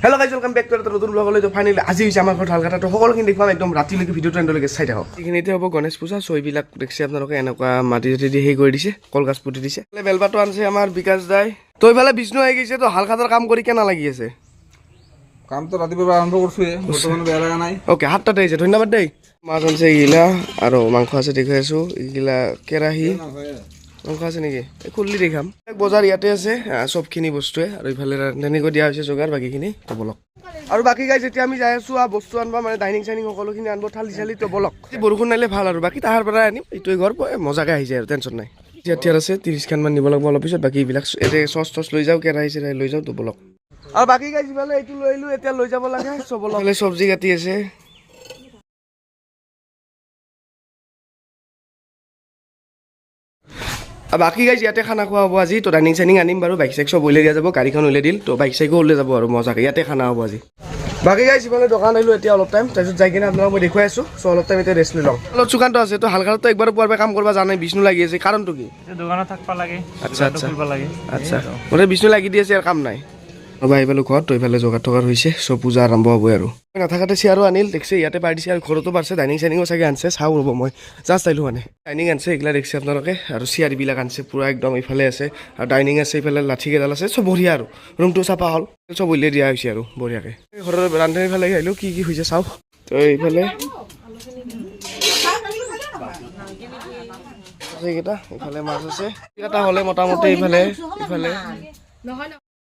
Hello' guys welcome back to এটা নতুন ব্লগলৈ। তো ফাইনেলি আজি হৈছে আমাৰ ঘৰত হালখাতা। তো সকলোখিনি দেখুৱাম একদম ৰাতিলৈকে ভিডিঅ'টো এণ্ডলৈকে চাই থাকক। এইখিনিতে হ'ব গণেশ পূজা। চ' এইবিলাক দেখছে আপোনালোকে এনেকুৱা মাটি চাটি দি হেৰি কৰি দিছে, কলগছ পুতি দিছে। বেলপাতো আনিছে আমাৰ বিকাশ দাই। তো এইফালে বিষ্ণু আহি গৈছে। তো হালখাতাৰ কাম কৰি কেনে লাগি আছে? কামটো ৰাতিপুৱা আৰম্ভ কৰিছোৱে, বৰ্তমান বেয়া লগা নাই। অ'কে, 7টাতে আহিছে, ধন্যবাদ দেই। মাছ আনিছে এইগিলা আৰু মাংস আছে দেখুৱাই আছোঁ। এইগিলা কেৰাহী মাংস আছে নেকি? খুলি দেখাম। বজাৰ ইয়াতে আছে চবখিনি বস্তুৱে, আৰু ইফালে তেনেকৈ দিয়া হৈছে যোগাৰ বাকীখিনি। তো বলক। আৰু বাকী গাইজ যেতিয়া আমি যাই আছোঁ বস্তু আনবা, মানে ডাইনিং চাইনিং সকলোখিনি আনব, থালি চালি। তো বলক, বৰষুণ নাহিলে ভাল আৰু বাকী তাহাৰ পৰাই আনিম। এইটোৱে ঘৰ মজাকৈ আহিছে আৰু টেনশ্যন নাই। ইয়াত আছে 30খানমান নিব লাগিব অলপ পিছত। বাকী এইবিলাক এতিয়া চচ টচ লৈ যাওঁ, কেৰাহী চেৰাহী লৈ যাওঁ। তো বলক। আৰু বাকী গাইজ ইফালে এইটো লৈ আহিলোঁ, এতিয়া লৈ যাব লাগে। চব বলক। চব্জি কাটি আছে। বাকী গাইজ ইয়াতে খানা খোৱা হ'ব আজি। তো ডাইনিং চাইনিং আনিম বাৰু, বাইক চাইক চব উলিয়াই দিয়া যাব, গাড়ীখন উলিয়াই দিল। তো বাইক চাইকো উলিয়াই যাব আৰু মজাকৈ ইয়াতে খানা হ'ব আজি। বাকী গাইজ ইফালে দোকান আহিলোঁ এতিয়া অলপ টাইম, তাৰপিছত যাই কিনে আপোনালোক মই দেখুৱাই আছোঁ। চ' অলপ টাইম এতিয়া ৰেষ্ট লৈ লওঁ। অলপ চুকান্ত আছে। তো হালখাতাতো একবাৰ পোৱাৰ পৰা কাম কৰিব জানাই, বিষ্ণু লাগি আছে। কাৰণটো কি? দোকানত থাকবা লাগে। আচ্ছা আচ্ছা আচ্ছা, গোটেই বিষ্ণু লাগি দি আছে আৰু কাম নাই। ৰ'বা আহি পালোঁ ঘৰত। তো এইফালে যোগাৰ টগাৰ হৈছে, চব পূজা আৰম্ভ হ'বই আৰু নাথাকাতে চিয়াৰো আনিল দেখছে, ইয়াতে পাই দিছে আৰু ঘৰতো পাৰিছে। ডাইনিং চাইনিঙো চাগে আনিছে, চাওঁ ৰ'ব মই জাষ্ট আহিলোঁ মানে। ডাইনিং আনিছে এইগিলা দেখছে আপোনালোকে, আৰু চিয়াৰবিলাক আনিছে পূৰা একদম ইফালে আছে, আৰু ডাইনিং আছে ইফালে, লাঠি কেইডাল আছে, চব বঢ়িয়া আৰু ৰুমটো চাফা হ'ল, চব উলিয়াই দিয়া হৈছে আৰু বঢ়িয়াকৈ। ঘৰৰ ৰান্ধনীৰ ফালে আহিলোঁ, কি কি হৈছে চাওঁ। তো এইফালে এইকেইটা, ইফালে মাছ আছে কেইটা হ'লে মোটামুটি, ইফালে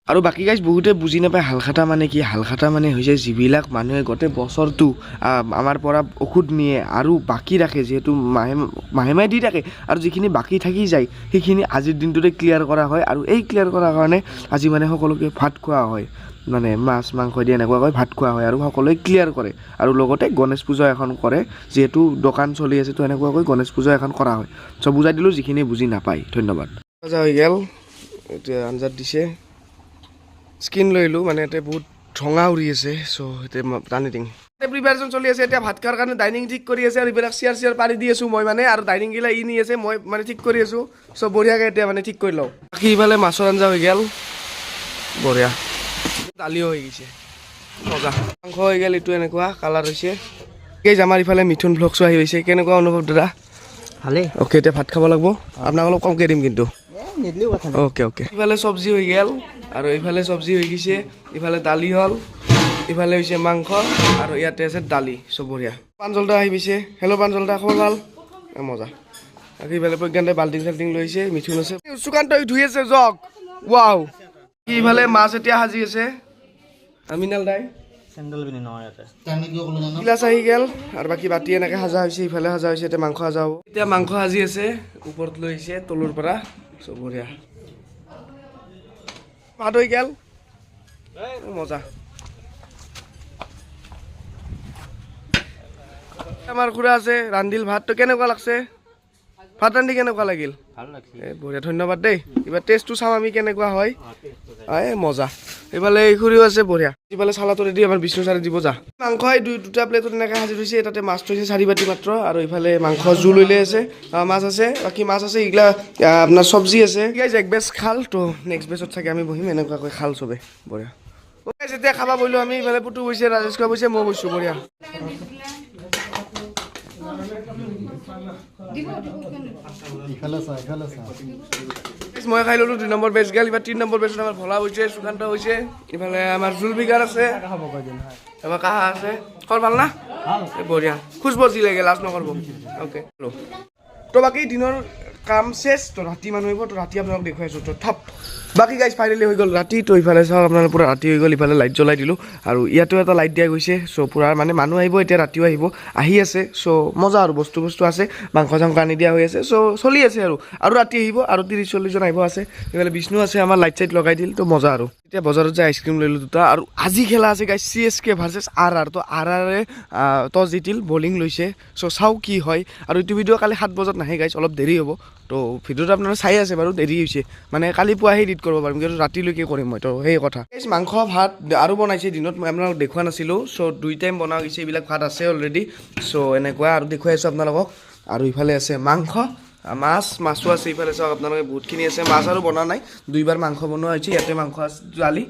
আৰু বাকী গাইজ বহুতে বুজি নাপায় হালখাতা মানে কি। হালখাতা মানে হৈছে যিবিলাক মানুহে গোটেই বছৰটো আমাৰ পৰা ঔষধ নিয়ে আৰু বাকী ৰাখে, যিহেতু মাহে মাহে দি থাকে, আৰু যিখিনি বাকী থাকি যায় সেইখিনি আজিৰ দিনটোতে ক্লিয়াৰ কৰা হয়। আৰু এই ক্লিয়াৰ কৰাৰ কাৰণে আজি মানে সকলোকে ভাত খোৱা হয়, মানে মাছ মাংস দি এনেকুৱাকৈ ভাত খোৱা হয় আৰু সকলোৱে ক্লিয়াৰ কৰে। আৰু লগতে গণেশ পূজা এখন কৰে, যিহেতু দোকান চলি আছে, তো এনেকুৱাকৈ গণেশ পূজা এখন কৰা হয়। চ' বুজাই দিলোঁ যিখিনি বুজি নাপায়। ধন্যবাদ। পূজা হৈ গ'ল, এতিয়া আঞ্জাত দিছে। স্কিন লৈ আহিলোঁ, মানে এতিয়া বহুত ঢঙা উৰি আছে। চ' এতিয়া টানি দিম। প্ৰিপাৰেশ্যন চলি আছে এতিয়া ভাত খোৱাৰ কাৰণে। ডাইনিং ঠিক কৰি আছে, আৰু এইবিলাক চেয়াৰ পাৰি দি আছোঁ মই মানে, আৰু ডাইনিংগিলা নি আছে, মই মানে ঠিক কৰি আছোঁ। চ' বঢ়িয়াকৈ এতিয়া মানে ঠিক কৰি লওঁ। বাকী ইফালে মাছৰ আঞ্জা হৈ গ'ল, বঢ়িয়া। দালিও হৈ গৈছে, মজা। মাংস হৈ গ'ল, এইটো এনেকুৱা কালাৰ হৈছে। এই আমাৰ ইফালে মিথুন ভ্লগছো আহি গৈছে। কেনেকুৱা অনুভৱ দাদা? ভালেই। অ'কে, এতিয়া ভাত খাব লাগিব। আপোনাক অলপ কমকৈ দিম কিন্তু। Okay okay. ইফালে চব্জি হৈ গ'ল, আৰু এইফালে চব্জি হৈ গৈছে। ইফালে দালি হ'ল, ইফালে হৈছে মাংস, আৰু ইয়াতে আছে দালি। চব বঢ়িয়া। পাঞ্জলদা আহি গৈছে। হেল্ল' পাঞ্জলদা, খবৰ ভাল? মজা। আৰু ইফালে প্ৰজ্ঞানদাই বাল্টিং চাল্টিং লৈ আহিছে। মিথুন আছে, সুকান্ত ধুই আছে জগ। ৱাও। ইফালে মাছ এতিয়া সাজি আছে। আমিনাল দাই গিলাচ আহি গ'ল, আৰু বাকী বাতি এনেকৈ সাজা হৈছে। ইফালে সাজা হৈছে, এতিয়া মাংস সাজা হ'ব। এতিয়া মাংস সাজি আছে, ওপৰত লৈ আহিছে তলৰ পৰা। চব বঢ়িয়া। ভাত হৈ গ'ল, মজা। আমাৰ খুৰা আছে, ৰান্ধিল ভাত। তো কেনেকুৱা লাগছে ভাত ৰান্ধি? কেনেকুৱা লাগিল? ভাল লাগছে। বঢ়িয়া, ধন্যবাদ দেই। এইবাৰ টেষ্টটো চাওঁ আমি কেনেকুৱা হয়। মজা। এইফালে এই খুৰীও আছে, বঢ়িয়া। ইফালে চালাটো ৰেডি, আমাৰ বিষ্ণু চাৰে দিব যা। মাংস দুটা প্লেটত এনেকৈ সাজি থৈছে। তাতে মাছ থৈছে 4 বাটি মাত্ৰ, আৰু ইফালে মাংস জোল লৈ আছে, মাছ আছে, বাকী মাছ আছে, এইগিলা আপোনাৰ চব্জি আছে। এক বেচ খাল, তো নেক্সট বেচত চাগে আমি বহিম এনেকুৱাকৈ খাল চবে। বঢ়িয়া। যেতিয়া খাবা বহিলোঁ আমি, ইফালে পুতু গৈছে, ৰাজেশ খোৱা গৈছে, মই গৈছোঁ। বঢ়িয়া। মই খাই ল'লোঁ 2 নম্বৰ বেচ গেল। এইবাৰ 3 নম্বৰ বেচত আমাৰ ভলা হৈছে, সুকান্ত হৈছে, ইফালে আমাৰ জুলবিকাৰ আছে, এবাৰ কাহা আছে। খবৰ ভাল না? বঢ়িয়া। খুচব যি লাগে, লাজ নকৰিব। অ'কে। তো বাকী দিনৰ কাম চেছ। তো ৰাতি মানুহ আহিব, তো ৰাতি আপোনালোক দেখুৱাই আছোঁ। তো থপ বাকী গাইজ ফাইনেলি হৈ গ'ল ৰাতি। তো ইফালে চাওক আপোনালোক, পূৰা ৰাতি হৈ গ'ল। ইফালে লাইট জ্বলাই দিলোঁ, আৰু ইয়াতো এটা লাইট দিয়া গৈছে। চ' পূৰা মানে মানুহ আহিব এতিয়া, ৰাতিও আহি আছে। চ' মজা আৰু বস্তু আছে, মাংস চাংস আনি দিয়া হৈ আছে। চ' চলি আছে আৰু ৰাতি আহিব, আৰু 30-40 জন আহিব আছে। ইফালে বিষ্ণু আছে, আমাৰ লাইট চাইট লগাই দিল। তো মজা আৰু এতিয়া বজাৰত যাই আইচক্ৰীম লৈ ল'লোঁ 2টা। আৰু আজি খেলা আছে গাইজ, CSK ভাৰ্চেছ RR। তো RR টছ জিতিল, বলিং লৈছে। চ' চাওঁ কি হয়। আৰু এইটো ভিডিঅ' কালি 7 বজাত নাহে গাইজ, অলপ দেৰি হ'ব। তো ভিডিঅ'টো আপোনালোকে চাই আছে বাৰু, দেৰি হৈছে মানে, কালি পুৱাহে এডিট কৰিব পাৰিম, কিন্তু ৰাতিলৈকে কৰিম মই। তো সেই কথা। মাংস ভাত আৰু বনাইছে দিনত, মই আপোনালোকক দেখুওৱা নাছিলোঁ। চ' 2 টাইম বনোৱা গৈছে, এইবিলাক ভাত আছে অলৰেডি। চ' এনেকুৱা আৰু দেখুৱাই আছোঁ আপোনালোকক। আৰু ইফালে আছে মাংস, মাছো আছে ইফালে চাওক আপোনালোকে বহুতখিনি আছে মাছ আৰু বনোৱা নাই 2বাৰ মাংস বনোৱা হৈছে ইয়াতে মাংস আছে দালি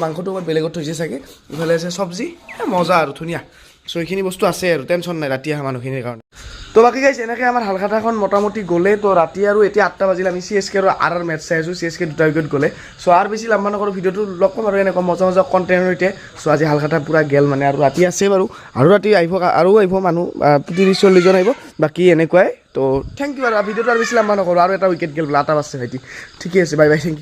মাংসটো মই বেলেগত থৈছে চাগে ইফালে আছে চব্জি মজা আৰু ধুনীয়া চ' এইখিনি বস্তু আছে আৰু টেনশ্যন নাই ৰাতি অহা মানুহখিনিৰ কাৰণে তো বাকী গাইছে এনেকৈ আমাৰ হালখাতাখন মোটামুটি গ'লে তো ৰাতি আৰু এতিয়া 8টা বাজিল আমি CSK আৰু RR মেটচ চাই আছোঁ CSK 2টা উইকেট গ'লে চ' আৰু বেছি লম্বা নকৰোঁ ভিডিঅ'টো লগ পাম আৰু এনেকুৱা মজা মজা কণ্টেণ্টৰ সৈতে চ' আজি হালখাতা পূৰা গেল মানে আৰু ৰাতি আছে বাৰু আৰু ৰাতি আহিব মানুহ 30-40জন আহিব বাকী এনেকুৱাই তো থেংক ইউ আৰু ভিডিঅ'টো আৰু বেছি লম্বা নকৰোঁ আৰু এটা উইকেট গ'ল 8টা বাজছে ভাইটি ঠিকে আছে বাই বাই থেংক ইউ